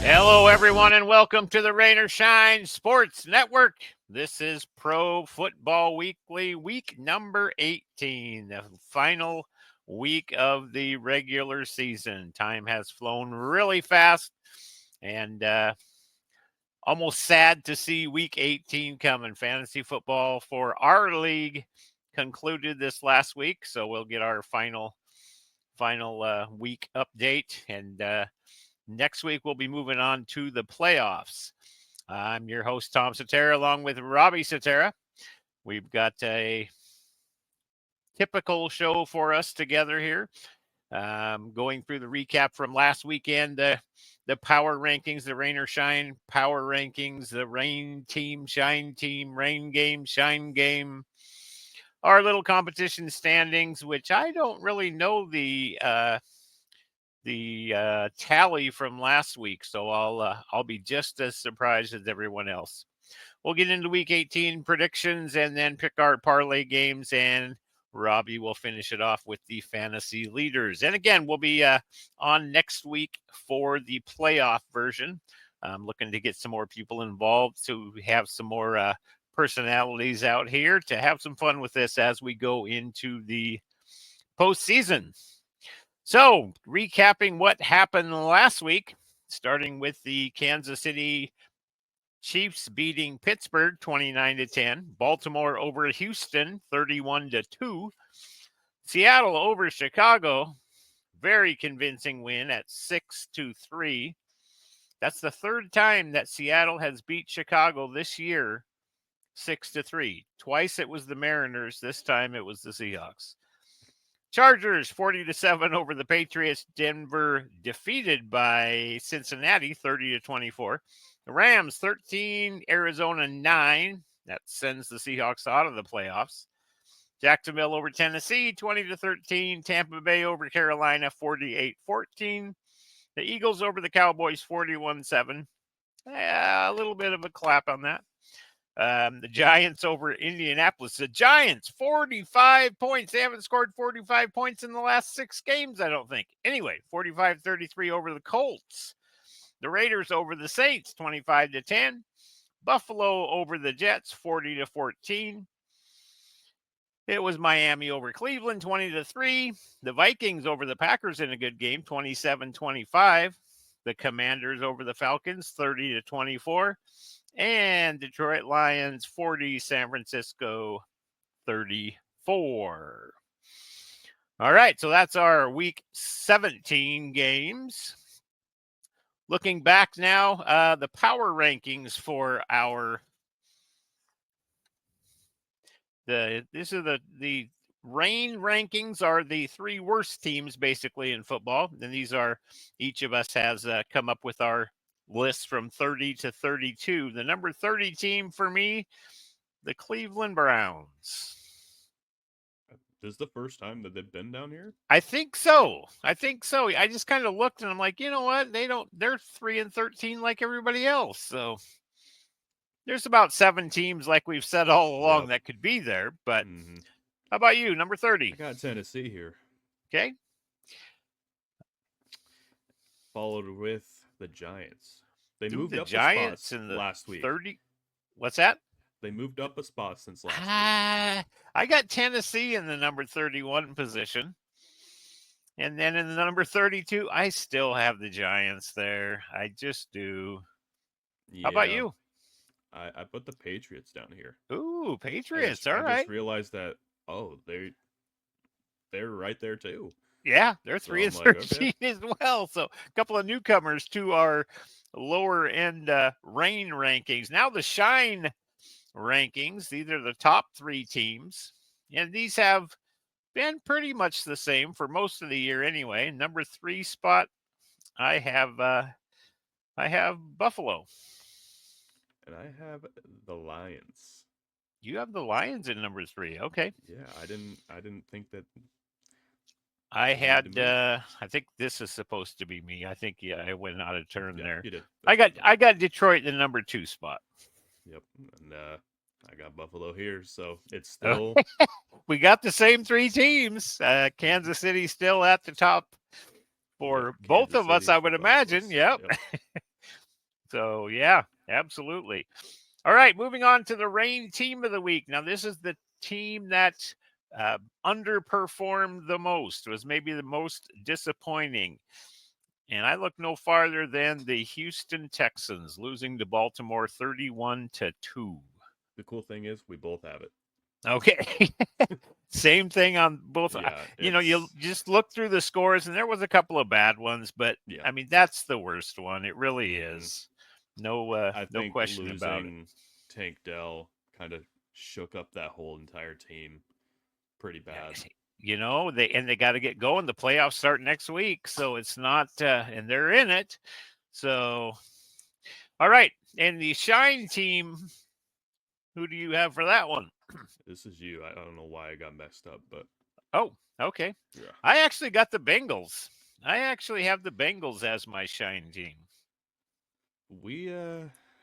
Hello, everyone, and welcome to the Rain or Shine Sports Network. This is Pro Football Weekly, week number 18, the final week of the regular season. Time has flown really fast, and almost sad to see week 18 coming. Fantasy football for our league concluded this last week, so we'll get our final week update, and next week, we'll be moving on to the playoffs. I'm your host, Tom Cetera, along with Robbie Cetera. We've got a typical show for us together here. Going through the recap from last weekend, the power rankings, the Rain or Shine power rankings, the Rain team, Shine team, Rain game, Shine game, our little competition standings, which I don't really know the tally from last week, so I'll be just as surprised as everyone else. We'll get into week 18 predictions and then pick our parlay games, and Robbie will finish it off with the fantasy leaders. And again, we'll be on next week for the playoff version. I'm looking to get some more people involved to have some more personalities out here to have some fun with this as we go into the postseason. So, recapping what happened last week, starting with the Kansas City Chiefs beating Pittsburgh 29-10, Baltimore over Houston 31-2, Seattle over Chicago, very convincing win at 6-3. That's the third time that Seattle has beat Chicago this year, 6-3. Twice it was the Mariners, this time it was the Seahawks. Chargers 40-7 over the Patriots. Denver defeated by Cincinnati 30-24. The Rams 13, Arizona 9. That sends the Seahawks out of the playoffs. Jacksonville over Tennessee 20-13. Tampa Bay over Carolina 48-14. The Eagles over the Cowboys 41-7. A little bit of a clap on that. The Giants over Indianapolis. The Giants, 45 points. They haven't scored 45 points in the last 6 games, I don't think. Anyway, 45-33 over the Colts. The Raiders over the Saints, 25-10. Buffalo over the Jets, 40-14. It was Miami over Cleveland, 20-3. The Vikings over the Packers in a good game, 27-25. The Commanders over the Falcons, 30-24. And Detroit Lions 40, San Francisco 34. All right, so that's our week 17 games. Looking back now, the power rankings for the Rain rankings are the 3 worst teams basically in football. And these are, each of us has come up with our list from 30 to 32. The number 30 team for me, the Cleveland Browns. This is the first time that they've been down here? I think so. I just kind of looked and I'm like, you know what? They're 3-13 like everybody else. So there's about 7 teams, like we've said all along, that could be there. But how about you, number 30? I got Tennessee here. Okay. Followed with the Giants. They moved the up Giants a spot in the last week. 30. What's that? They moved up a spot since last week. I got Tennessee in the number 31 position. And then in the number 32, I still have the Giants there. I just do. Yeah. How about you? I put the Patriots down here. Ooh, Patriots. All right. I just realized that, they're right there too. Yeah, they're 3-13 as well. So a couple of newcomers to our lower end Rain rankings. Now the Shine rankings. These are the top 3 teams. And these have been pretty much the same for most of the year anyway. Number 3 spot, I have Buffalo. And I have the Lions. You have the Lions at number 3. Okay. Yeah, I didn't think that. I had I think this is supposed to be me. I think I went out of turn there. You did. I got Detroit in the number 2 spot. Yep. And I got Buffalo here, so it's still we got the same 3 teams. Kansas City still at the top for both of us, I would imagine. Yep. So, yeah, absolutely. All right, moving on to the rain team of the week. Now, this is the team that underperformed the most, was maybe the most disappointing. And I look no farther than the Houston Texans losing to Baltimore 31-2. The cool thing is, we both have it. Okay. Same thing on both. Yeah, You it's just look through the scores, and there was a couple of bad ones, but yeah. I mean that's the worst one. It really hmm is. No, I no think question about it. losing Tank Dell kind of shook up that whole entire team pretty bad. They got to get going. The playoffs start next week, so it's not, and they're in it. So, all right, and the Shine team. Who do you have for that one? This is you. I don't know why I got messed up, but Oh, okay. yeah. I actually got the Bengals. I actually have the Bengals as my Shine team.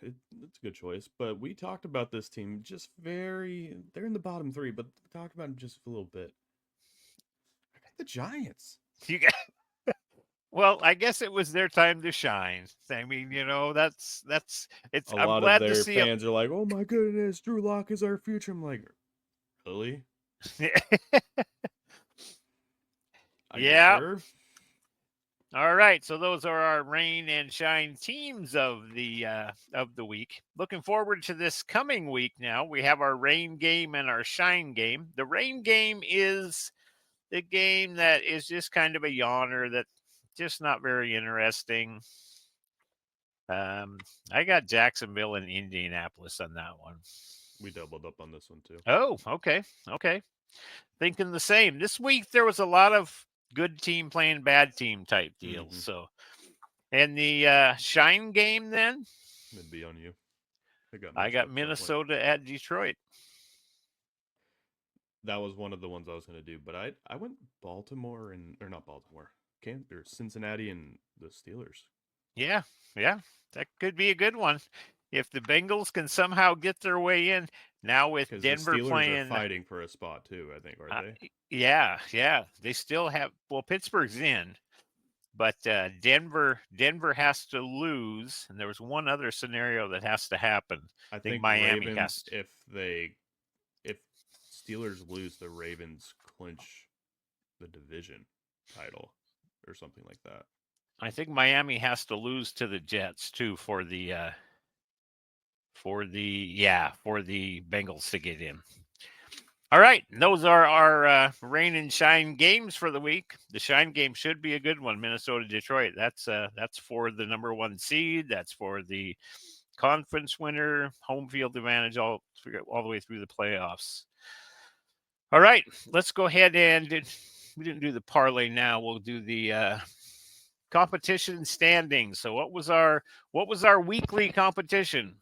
It's a good choice, but we talked about this team just they're in the bottom three, but we talked about them just a little bit. I got the Giants. You got Well, I guess it was their time to shine. I mean, that's it's. A I'm lot of glad to their see fans are like, "Oh my goodness, Drew Lock is our future." I'm like, really? them. Are you Yeah. sure? All right. So those are our rain and shine teams of the week. Looking forward to this coming week. Now we have our rain game and our shine game. The rain game is the game that is just kind of a yawner that just not very interesting. Um, I got Jacksonville and Indianapolis on that one. We doubled up on this one too. Oh, okay. Okay. Thinking the same. This week there was a lot of good team playing bad team type deals. Mm-hmm. So, and the shine game then, It'd be on you. I got I mixed got up somewhat. Minnesota at Detroit. That was one of the ones I was going to do, but I went Baltimore and or not Baltimore, or Cincinnati and the Steelers Yeah, yeah, that could be a good one. If the Bengals can somehow get their way in now with because the Denver Steelers are playing, fighting for a spot too. I think, are uh, they? yeah, yeah, they still have. Well, Pittsburgh's in, but Denver has to lose, and there was one other scenario that has to happen. I I think think Miami Ravens has to. if Steelers lose, the Ravens clinch the division title or something like that. I think Miami has to lose to the Jets too for the Bengals to get in. All right, those are our rain and shine games for the week. The shine game should be a good one. Minnesota Detroit. That's for the number one seed. That's for the conference winner, home field advantage all the way through the playoffs. All right, let's go ahead and we didn't do the parlay. Now we'll do the competition standings. So what was our weekly competition?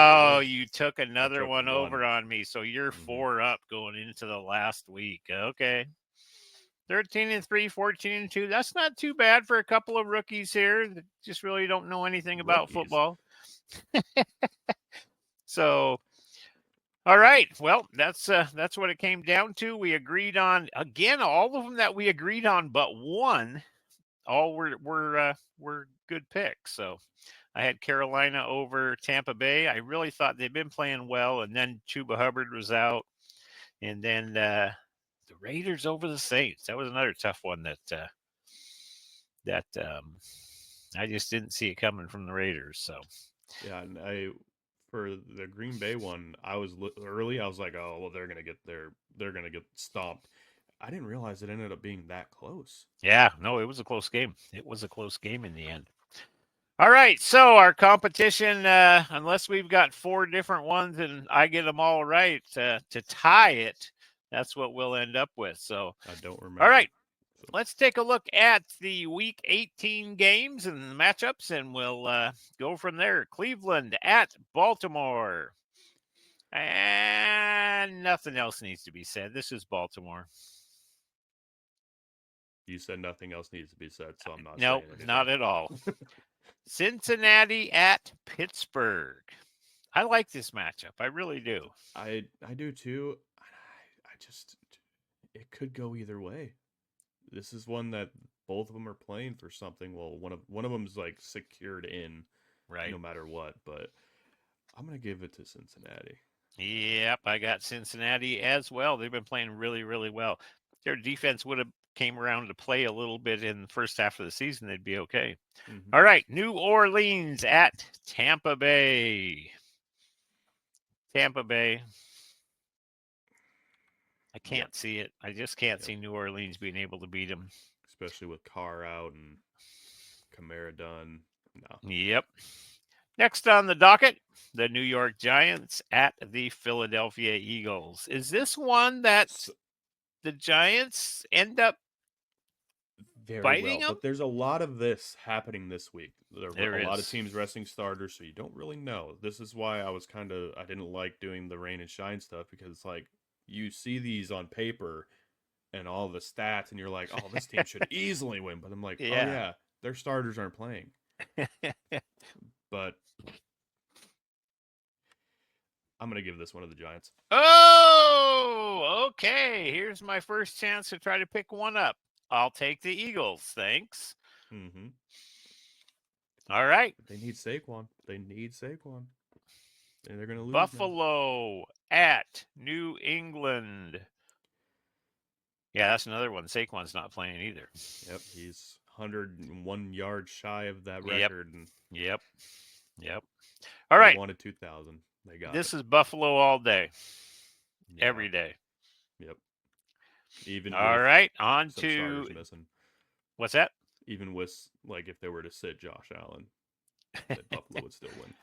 It Oh, was you took I another took one one. over on me. So you're Mm-hmm. 4 up going into the last week. Okay. 13-3, 14-2. That's not too bad for a couple of rookies here that just really don't know anything about Rookies. football. So, all right. Well, that's what it came down to. We agreed on again all of them that we agreed on, but one. All were good picks. So I had Carolina over Tampa Bay. I really thought they'd been playing well, and then Chuba Hubbard was out, and then the Raiders over the Saints. That was another tough one that I just didn't see it coming from the Raiders. So Yeah, and I for the Green Bay one, I was early. I was like, oh well, they're gonna get stomped. I didn't realize it ended up being that close. yeah, no, it was a close game. It was a close game in the end. All right, so our competition, unless we've got four different ones and I get them all right to tie it, that's what we'll end up with. So, I don't all remember. right, So let's take a look at the Week 18 games and the matchups, and we'll go from there. Cleveland at Baltimore, and nothing else needs to be said. This is Baltimore. you said nothing else needs to be said, so I'm not Nope, saying anything. not at all. Cincinnati at Pittsburgh. I like this matchup. I really do. I do too. I just it could go either way. This is one that both of them are playing for something. Well, one of them's like secured in Right. no matter what, but I'm gonna give it to Cincinnati. Yep, I got Cincinnati as well. They've been playing really, really well. Their defense would have came around to play a little bit in the first half of the season, they'd be okay. Mm-hmm. All right, New Orleans at Tampa Bay. Tampa Bay. I Yep. can't see it. I just can't Yep. see New Orleans being able to beat them. Especially with Carr out and Kamara done. No. Yep. Next on the docket, the New York Giants at the Philadelphia Eagles. Is this one that So, the Giants end up very biting well, them? but there's a lot of this happening this week. There were There a lot of is. teams resting starters, so you don't really know. This is why I didn't like doing the rain and shine stuff because it's like you see these on paper and all the stats, and you're like, oh, this team should easily win. But I'm like, oh Yeah. yeah, their starters aren't playing. But I'm gonna give this one to the Giants. Oh, okay. Here's my first chance to try to pick one up. I'll take the Eagles. Thanks. Mm-hmm. All right. They need Saquon. They need Saquon, and they're gonna lose now. Buffalo at New England. Yeah, that's another one. Saquon's not playing either. Yep, he's 101 yards shy of that Yep. record, and Yep. Yep. All they right. wanted 2,000. They got it. This is Buffalo all day, Yeah. every day. Yep. Even All with right. On some to starters missing, what's that? even with like if they were to sit Josh Allen, that Buffalo would still win.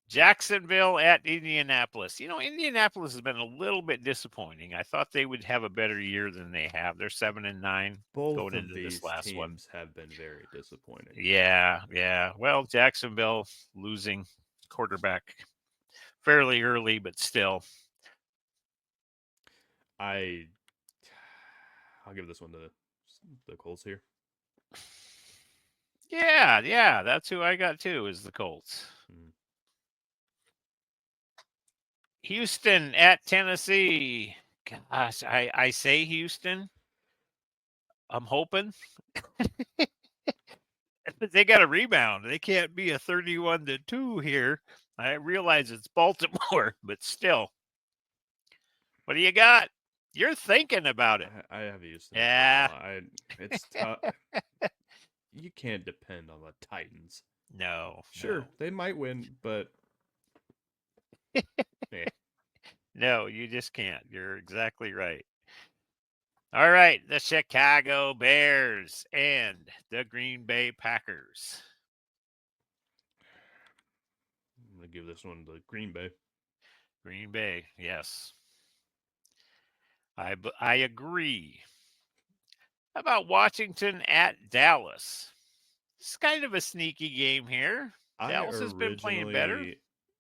Jacksonville at Indianapolis. Indianapolis has been a little bit disappointing. I thought they would have a better year than they have. They're 7-9 Both going of into this these last one. teams have been very disappointing. Yeah, yeah. Well, Jacksonville losing quarterback fairly early, but still. I I'll give this one to the Colts here. Yeah, yeah. That's who I got too, is the Colts. Mm. Houston at Tennessee. Gosh, I say Houston. I'm hoping. But they got a rebound. They can't be a 31-2 here. I realize it's Baltimore, but still. What do you got? You're thinking about it. I have Houston as Yeah. well. It's tough. You can't depend on the Titans. No. Sure, they might win, but eh. No, you just can't. You're exactly right. All right, the Chicago Bears and the Green Bay Packers. I'm gonna give this one to Green Bay. Green Bay, yes. I agree. How about Washington at Dallas? It's kind of a sneaky game here. I Dallas has been playing better. originally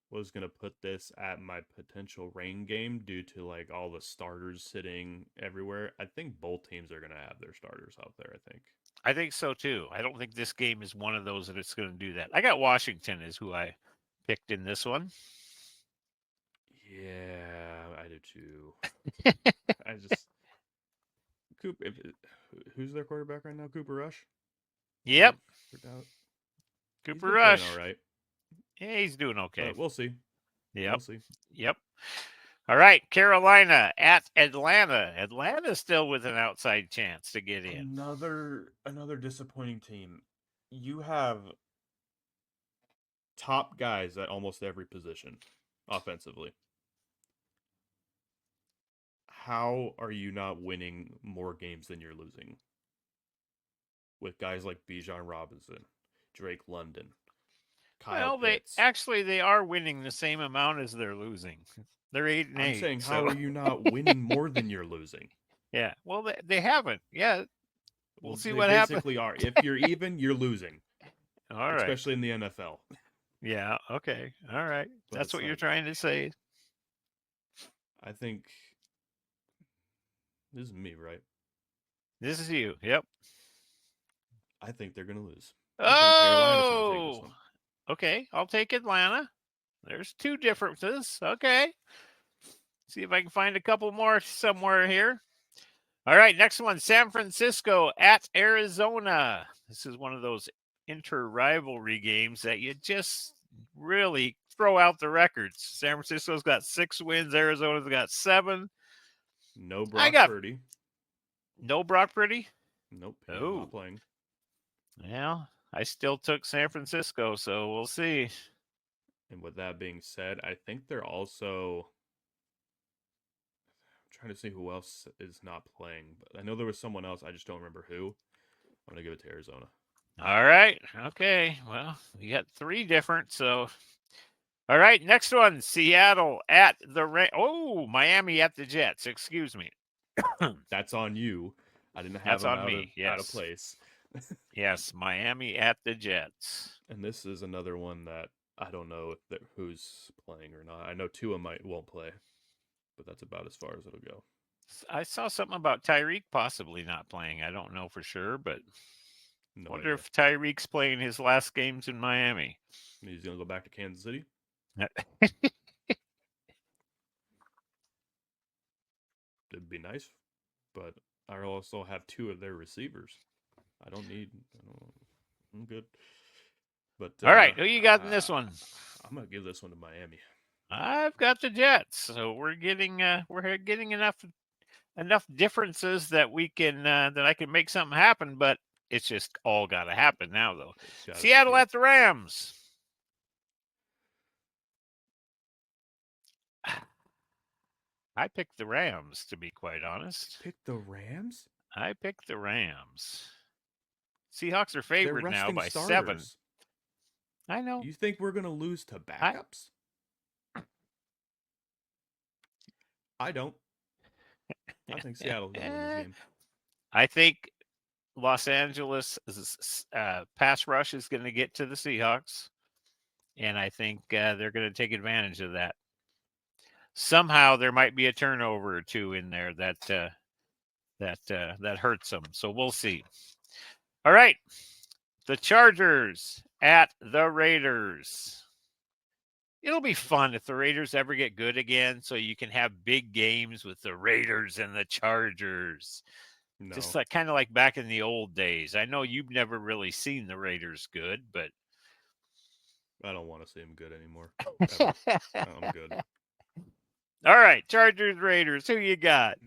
was gonna put this at my potential rain game due to like all the starters sitting everywhere. I think both teams are gonna have their starters out there. I think. I think so too. I don't think this game is one of those that it's going to do that. I got Washington is who I picked in this one. Yeah, I do too. I just who's their quarterback right now? Cooper Rush. Yep, For doubt. He's Cooper been playing all Rush. right, Yeah, he's doing okay. but we'll see. Yep, We'll see. yep. All right, Carolina at Atlanta. Atlanta's still with an outside chance to get in. Another disappointing team. You have top guys at almost every position offensively. How are you not winning more games than you're losing? With guys like Bijan Robinson, Drake London, Kyle Well, Pitts. they are winning the same amount as they're losing. They're 8 and I'm 8. saying, how So are you not winning more than you're losing? yeah, well they haven't. Yeah, we'll Well, see they what happens. basically are. If you're even, you're losing, All right. especially in the NFL. Yeah. Okay. All right. But That's it's what you're like, trying to say. I think this is me, right? This is you. Yep. I think they're gonna lose. I think Carolina's gonna take this Oh. one. Okay. I'll take Atlanta. There's two differences. Okay. See if I can find a couple more somewhere here. All right, next one, San Francisco at Arizona. This is one of those inter-rivalry games that you just really throw out the records. San Francisco's got 6 wins, Arizona's got 7. No I Brock got Purdy. no Brock Purdy. Nope, he is not Oh, playing. well, I still took San Francisco, so we'll see. And with that being said, I think they're also. I'm trying to see who else is not playing, but I know there was someone else. I just don't remember who. I'm gonna give it to Arizona. All right, okay. Well, we got 3 different, so all right, next one, Seattle at the Miami at the Jets. Excuse me. That's on you. I didn't have That's them on me. out of Yes. place. Yes, Miami at the Jets. And this is another one that I don't know who's playing or not. I know Tua won't play, but that's about as far as it'll go. I saw something about Tyreek possibly not playing. I don't know for sure, but No wonder idea. if Tyreek's playing his last games in Miami. He's gonna go back to Kansas City. It'd be nice, but I also have 2 of their receivers. I don't need. I'm good. But All right, who you got in this one? I'm gonna give this one to Miami. I've got the Jets, so we're getting enough differences that we can that I can make something happen, but it's just all got to happen now, though. Seattle at the Rams. I picked the Rams, to be quite honest. Pick the Rams? I picked the Rams. Seahawks are They're favored now resting by starters. 7. I know. You think we're gonna lose to backups? I don't. I think Seattle's gonna win this game. I think Los Angeles' pass rush is going to get to the Seahawks, and I think they're going to take advantage of that. Somehow there might be a turnover or 2 in there that hurts them. So we'll see. All right, the Chargers at the Raiders. It'll be fun if the Raiders ever get good again, so you can have big games with the Raiders and the Chargers. No. Just like kind of like back in the old days. I know you've never really seen the Raiders good, but I don't want to see them good anymore. I'm good. All right, Chargers, Raiders. Who you got?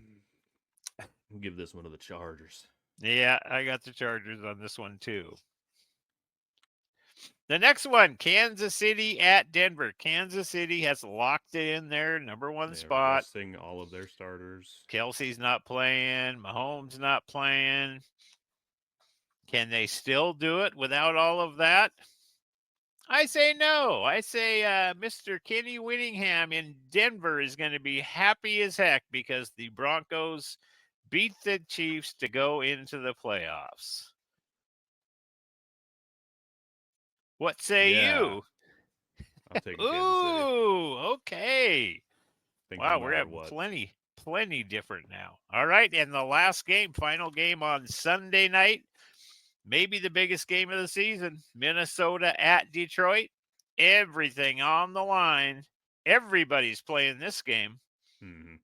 I'll give this one to the Chargers. Yeah, I got the Chargers on this one too. The next one, Kansas City at Denver. Kansas City has locked in their number 1 spot. Resting all of their starters. Kelsey's not playing. Mahomes not playing. Can they still do it without all of that? I say no. I say Mr. Kenny Whittingham in Denver is going to be happy as heck because the Broncos beat the Chiefs to go into the playoffs. What say you? I'm taking Kansas City. Ooh, okay. Wow, we're having plenty different now. All right, and the last game, final game on Sunday night, maybe the biggest game of the season, Minnesota at Detroit. Everything on the line. Everybody's playing this game. Mm-hmm.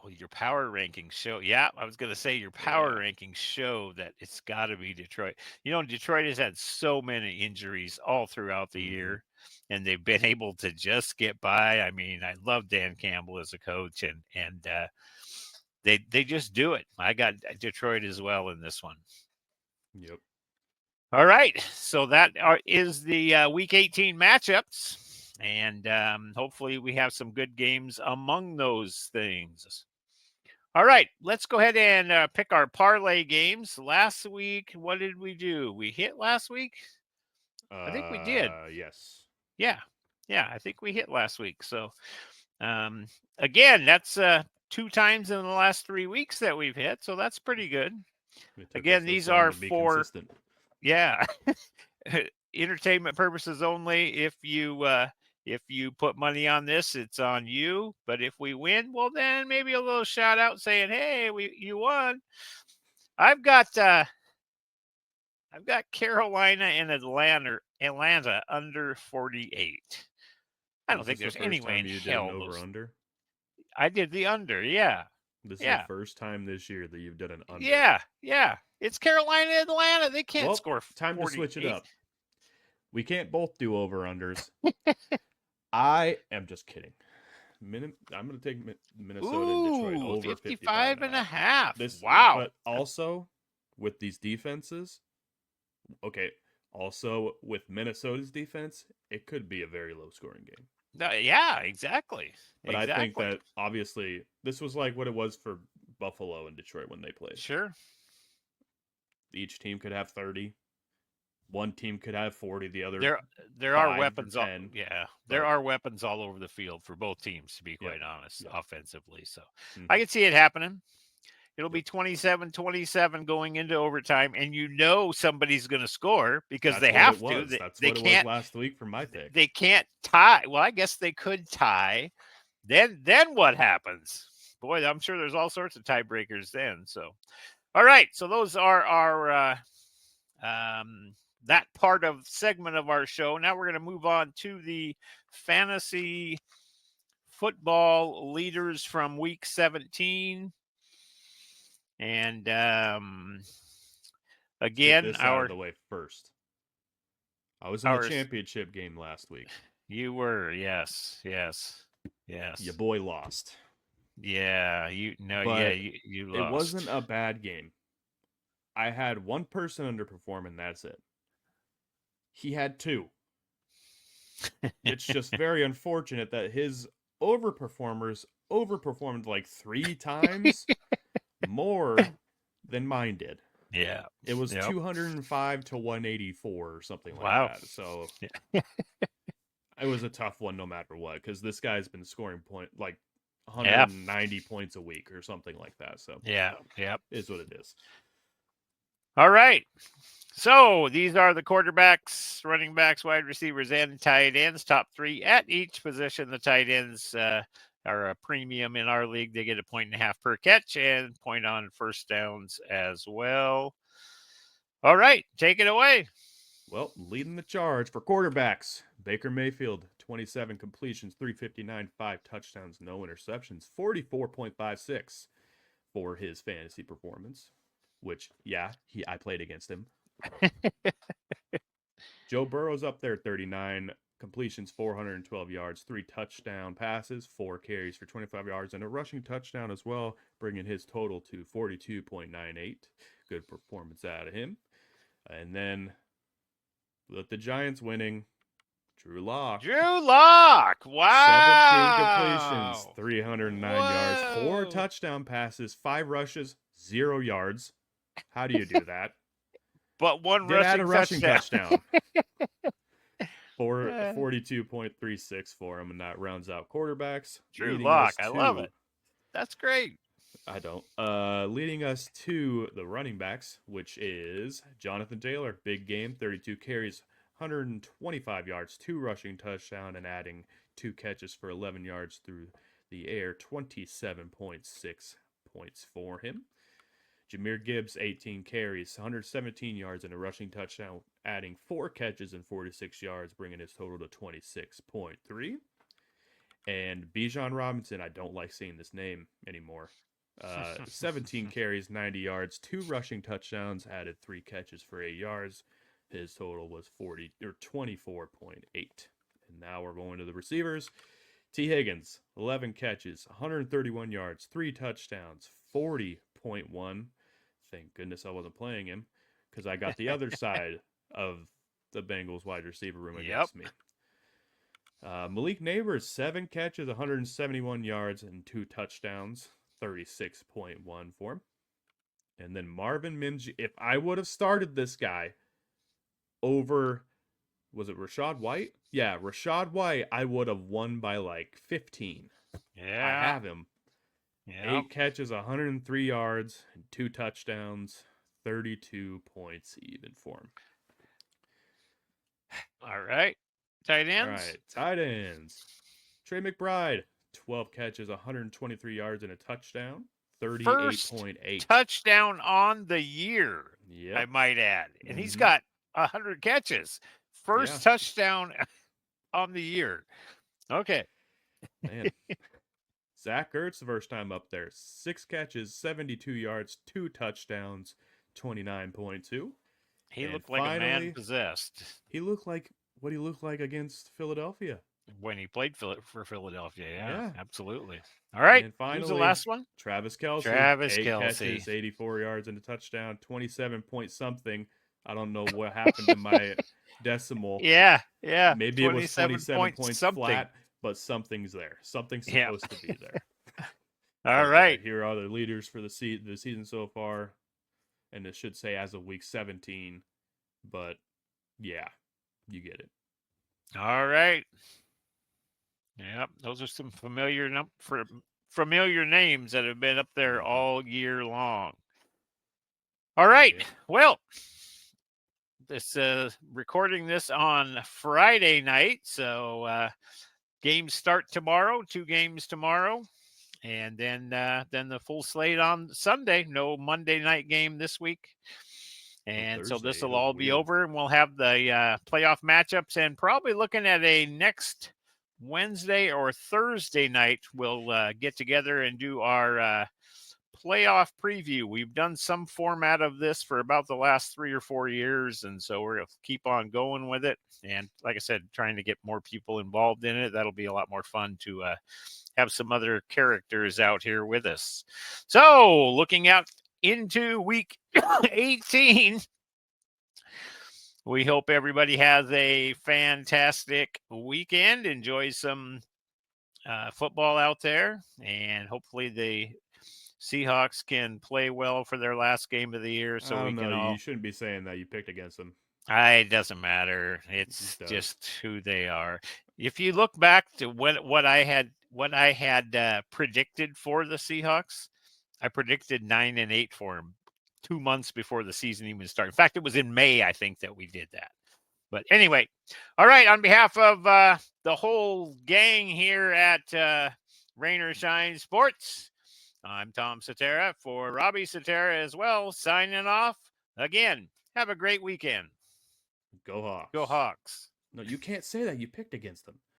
Oh, your power rankings show. Yeah, I was going to say your power rankings show that it's got to be Detroit. You know, Detroit has had so many injuries all throughout the year, and they've been able to just get by. I mean, I love Dan Campbell as a coach, and they just do it. I got Detroit as well in this one. Yep. All right, so that is the Week 18 matchups, and hopefully we have some good games among those things. All right, let's go ahead and pick our parlay games. Last week, what did we do? We hit last week? I think we did. Yes. Yeah, I think we hit last week. So, again, that's 2 times in the last 3 weeks that we've hit, so that's pretty good. Again, these are for consistent. Yeah, entertainment purposes only. If you put money on this, it's on you. But if we win, well, then maybe a little shout out saying, "Hey, you won." I've got Carolina and Atlanta under 48. I don't think there's any way in hell over under. I did the under. Yeah. This is the Yeah. first time this year that you've done an under. Yeah. Yeah. It's Carolina, Atlanta. They can't Well, score time to switch it 48. up. We can't both do over unders. I am just kidding. I'm going to take Minnesota and Detroit Ooh, over 55 55 and a and a half. half. This, Wow. but also with these defenses, okay, also with Minnesota's defense, it could be a very low scoring game. Yeah, exactly. But I think Exactly. that obviously this was like what it was for Buffalo and Detroit when they played. Sure. Each team could have 30. One team could have 40, the other There are 5 or weapons 10. yeah, there But are weapons all over the field for both teams, to be yep, quite honest, yep. offensively. So I Mm-hmm. can see it happening. It'll be Yep. 27-27 going into overtime, and somebody's going to score because That's they what it have to. was. That's They what it was can't last week for my pick. they can't tie. Well, I guess they could tie. Then what happens? Boy, I'm sure there's all sorts of tiebreakers then. So, all right. So those are our that part of segment of our show. Now we're going to move on to the fantasy football leaders from week 17. And Let's get again, this out of the way first. I was in the our championship game last week. you were, yes. Your boy lost. Yeah, you It lost. wasn't a bad game. I had one person underperform, and that's it. He had 2. It's just very unfortunate that his overperformers overperformed like 3 times more than mine did. Yeah. It was Yep. 205 to 184 or something like Wow. that. So it was a tough one no matter what, because this guy's been scoring 190 points a week or something like that. So Yeah. Yep. is what it is. All right. So these are the quarterbacks, running backs, wide receivers, and tight ends. Top 3 at each position. The tight ends are a premium in our league. They get 1.5 per catch and point on first downs as well. All right, take it away. Well, leading the charge for quarterbacks, Baker Mayfield, 27 completions, 359, 5 touchdowns, no interceptions, 44.56 for his fantasy performance. Which, yeah, I played against him. Joe Burrow's up there, 39 completions, 412 yards, 3 touchdown passes, 4 carries for 25 yards, and a rushing touchdown as well, bringing his total to 42.98. Good performance out of him. And then with the Giants winning, Drew Lock. Wow. 17 completions, 309 yards, 4 touchdown passes, 5 rushes, 0 yards. How do you do that? But one Did add a rushing touchdown. For 42.36 for him, and that rounds out quarterbacks. Drew Lock, I love it. That's great. I don't. Leading us to the running backs, which is Jonathan Taylor. Big game, 32 carries, 125 yards, 2 rushing touchdown, and adding 2 catches for 11 yards through the air. 27.6 points for him. Jahmyr Gibbs, 18 carries, 117 yards, and a rushing touchdown, adding 4 catches and 46 yards, bringing his total to 26.3. And Bijan Robinson, I don't like seeing this name anymore. 17 carries, 90 yards, 2 rushing touchdowns, added 3 catches for 8 yards. His total was 24.8. And now we're going to the receivers. T. Higgins, 11 catches, 131 yards, 3 touchdowns, 40.1. Thank goodness I wasn't playing him, because I got the other side of the Bengals wide receiver room against me. Malik Neighbors, 7 catches, 171 yards, and 2 touchdowns, 36.1 for him. And then Marvin Mims, if I would have started this guy over, was it Rachaad White? Yeah, Rachaad White, I would have won by like 15. Yeah. I have him. Yep. 8 catches, 103 yards, and 2 touchdowns, 32 points even for him. All right. Tight ends. All right, tight ends. Trey McBride, 12 catches, 123 yards, and a touchdown, 38.8. Touchdown on the year, yep. I might add. And he's got 100 catches. First touchdown on the year. Okay. Man. Zach Ertz, the first time up there, 6 catches, 72 yards, 2 touchdowns, 29.2. He And looked like a man finally, possessed he looked like what he looked like against Philadelphia. when he played for Philadelphia. Yeah, Yeah. absolutely. All And right. then Who's the finally, last one? Travis Kelsey, Travis 8 Kelsey. catches, 84 yards, and a touchdown, 27 point something. I don't know what happened to my decimal. Yeah, yeah. Maybe it was 27 27 points points something. flat, but something's there. Something's Yeah. supposed to be there. All But right. here are the leaders for the season so far, and it should say as of week 17. But yeah, you get it. All right. Yep. Those are some familiar names that have been up there Mm-hmm. all year long. All right. Yep. Well, this recording this on Friday night, so games start tomorrow. 2 games tomorrow, and then the full slate on Sunday. No Monday night game this week, No and so this Thursday will either. all be Weird. over, and we'll have the playoff matchups, and probably looking at a next Wednesday or Thursday night. We'll get together and do our playoff preview. We've done some format of this for about the last 3 or 4 years, and so we're going to keep on going with it. And like I said, trying to get more people involved in it. That'll be a lot more fun to have some other characters out here with us. So, looking out into week 18, we hope everybody has a fantastic weekend, enjoys some football out there, and hopefully the Seahawks can play well for their last game of the year, so I we don't know. can You all. shouldn't be saying that. You picked against them. It doesn't matter. It just It's does. just who they are. If you look back to what I had predicted for the Seahawks, I predicted 9-8 for them 2 months before the season even started. In fact, it was in May, I think, that we did that. But anyway, all right. On behalf of the whole gang here at Rain or Shine Sports, I'm Tom Cetera for Robbie Cetera as well, signing off. Again, have a great weekend. Go Go Hawks. Hawks. No, you can't say that. You picked against them.